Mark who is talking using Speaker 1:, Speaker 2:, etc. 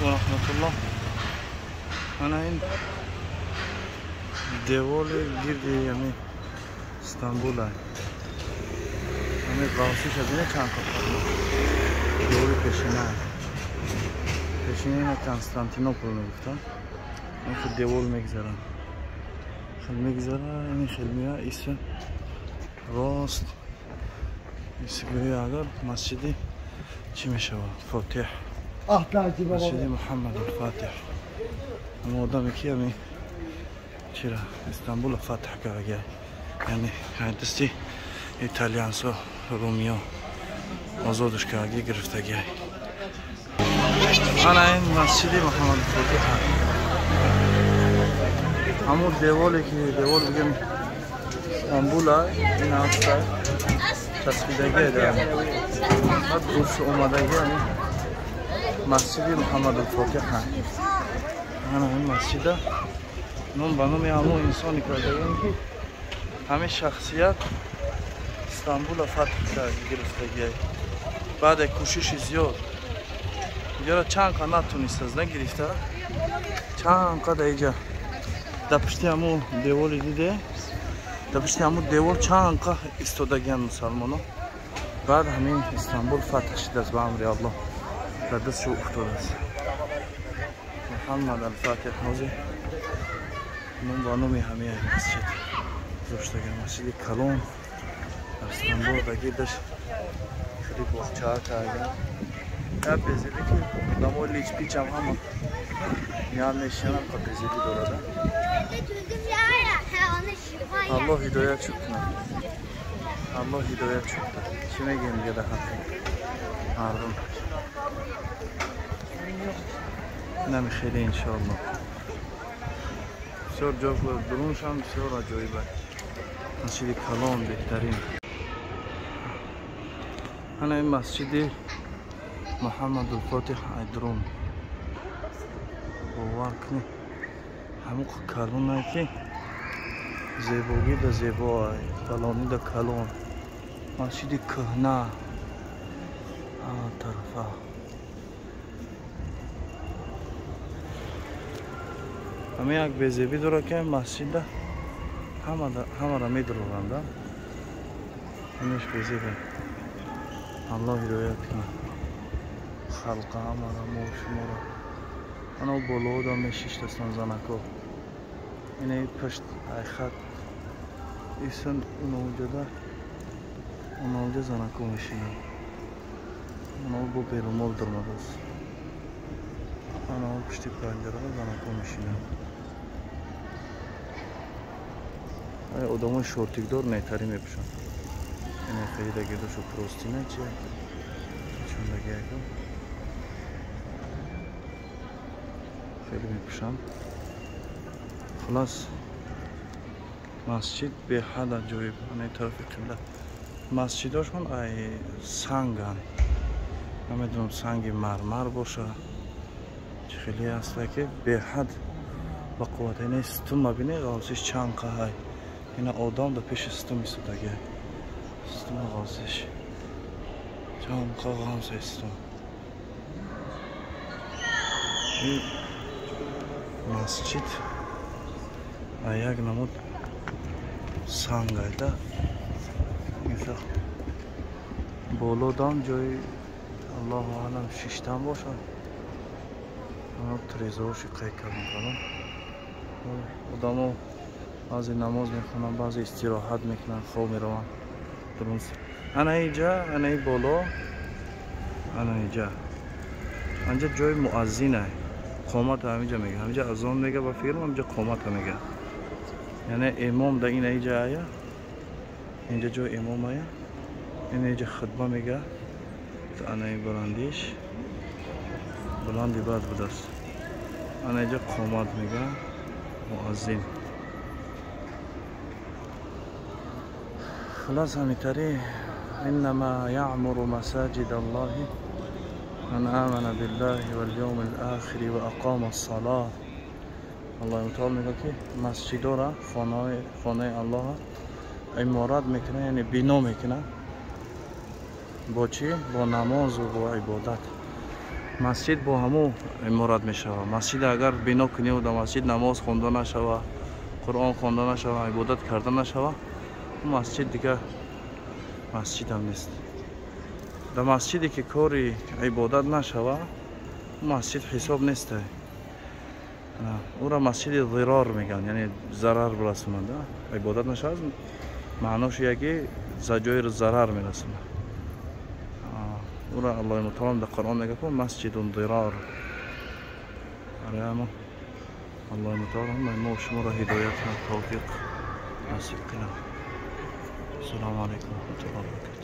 Speaker 1: алайкум ва раҳматуллоҳ. Ана ин девори гирди ами Истанбул ай. Ами ғавсиш абина чанд қафар. Девори пешина. Пешина ина Константинопол мегуфтан. Ин ки девор мегзарам. Хел мегзара, ин хел мия иса рост. Иса гӯя агар масҷиди چی میشه فاتح مسجد محمد الفاتح اما آدمی که همی چرا استانبول فتح کرده یعنی دستی ایتالیانس و رومیو آزادش کرده گرفته گه انا این مسجد محمد الفاتح همون دیوالی که دیوال بگم استانبول این هسته تصویدگی دارم بعد دوست اومدگی یعنی مسجد محمد الفاتح انا این مسجد نون به نوم همون انسانی کرده که همه شخصیت استانبول فتح گرفتگی بعد کوشش زیاد دیگه چند که نتونست از نگرفته چند که دیگه در پشت همون دیوالی دیده در پشت همون دیوال چند که استادگیان مسلمان بعد همین استانبول فتح شده است به امر الله در دست شو افتاده است محمد الفاتح نوزی نون با نومی همه مسجد روشتگی مسجد کلون استانبول دگی داشت خیلی بخچه ها کرده یا بزیدی که دمو لیچ پیچ هم همه یا نشین هم که بزیدی دارده Allah hidayet çıktı. Allah hidayet çıktı. Kime gelin ya da Ardın. Ne miheli inşallah. Bisiyor cevaplar durmuşam, bisiyor acayip. Mescid-i Kalon behterin. Hani Mescid-i Muhammed el-Fatih Aydrun. Bu var ki همون کلون که زیبایی دا زیبای کلونی دا کلون مسجد کهنه طرفه همه یک بزیبی داره که مسجد همه را می درورنده همیش بزیبه الله هدایت کنه خلقه همه را شما را انا بالا دا میشیش دستان زنکو اینه پشت ای خط ایسان اونجا زنکو میشینه انا با بیرمال درمده است انا پشتی پنجره زنکو میشینه ای آدم شورتیک دار نیتری میپشن اینه خیلی دگه داشو پروستینه چیه چون دگه اگه خیلی میپشم خلاص مسجد به حد جوی بانه طرف قبله مسجداشون ای سنگن نمیدونم سنگ مرمر باشه چه خیلی هسته که به حد با قوت اینه ستون مبینه غازش چند که های اینه آدم در پیش ستون میسودگه ستون غازش چند که غازش ستون مسجد یک نمود سنگ ایده مثلا بالودان جای الله عالم ششتن باشه اما تریزهاشی قیقر میکنم آدم بعضی نماز میخونن بعضی استراحت میکنن خواب میرون درست انا اینجا انا این بالا انا اینجا اینجا جای مؤذنه قامت همینجا میگه همینجا اذان میگه با فیلم همینجا قامت میگه یعنی امام در این اینجا آیا اینجا جای امام آیا این اینجا خطبه میگه تو انا این بلندیش بلندی بعد بود است انا اینجا قامت میگه مؤذن خلاص همینطوری انما یعمر مساجد الله من آمن بالله واليوم الآخر وأقام الصلاة الله تعالی میگه که مسجد را خانه الله عمارت میکنه یعنی بنا میکنه با چی؟ با نماز و با عبادت масҷид бо ҳамон иморат мешавад. Масҷид агар бино кунӣ дар масҷид намоз хонда нашавад, қуръон хонда нашавад, ибодат карда нашавад, масҷид дигар масҷид ҳам нест. дар масҷиде ки кори ибодат нашавад, масҷид ҳисоб нест. ура масҷиди зирор мегӯянд, яъне зарар расонад. ибодат нашавад маънош яке за ҷои зарар мерасонад. ура аллоҳи мутаоло дар қуръон мегӯяд масҷидун зирор. аллоҳи мутаоло мо шуморо ҳидоят ва тавфиқ насиб кунад. ассалому алайкум ва раҳматуллоҳи ва баракатуҳ.